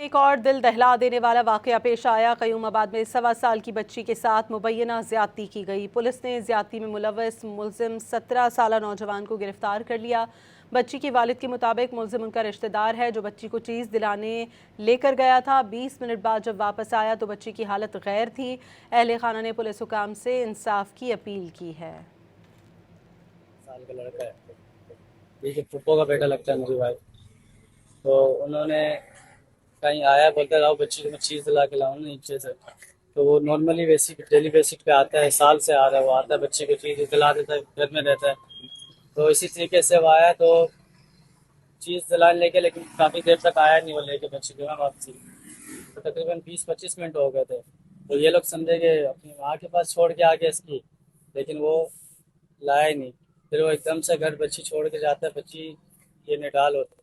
एक और दिल दहला देने वाला वाकया पेश आया। कयूमाबाद में 1.25 साल की बच्ची के साथ मुबैना ज्यादती की गई। पुलिस ने ज्यादती में मुलव्वस मुलजिम 17 साल नौजवान को गिरफ्तार कर लिया। बच्ची के वालिद के मुताबिक मुलजिम उनका रिश्तेदार है जो बच्ची को चीज़ दिलाने लेकर गया था। 20 मिनट बाद जब वापस आया तो बच्ची की हालत गैर थी। अहले खाना ने पुलिस हुकाम से इंसाफ की अपील की है। साल का लड़का है, ये कि फूफो का बेटा लगता है मेरी भाई। तो उन्होंने कहीं आया, बोलते रहो बच्ची को मैं चीज़ दिला के लाऊं नीचे से। तो वो नॉर्मली बेसिक डेली बेसिक पे आता है, साल से आ रहा है, वो आता है बच्ची को चीज़ दिला देता है, घर में रहता है। तो इसी तरीके से वो आया तो चीज़ दिलाने लेके, लेकिन काफ़ी देर तक आया नहीं वो लेके बच्ची को ना वापसी। तो तकरीबन 20-25 मिनट हो गए थे। तो ये लोग समझे कि अपनी माँ के पास छोड़ के आ गया इसकी, लेकिन वो लाया ही नहीं। फिर वो एकदम से घर बच्ची छोड़ के जाता है, बच्ची ये निकाल होती है।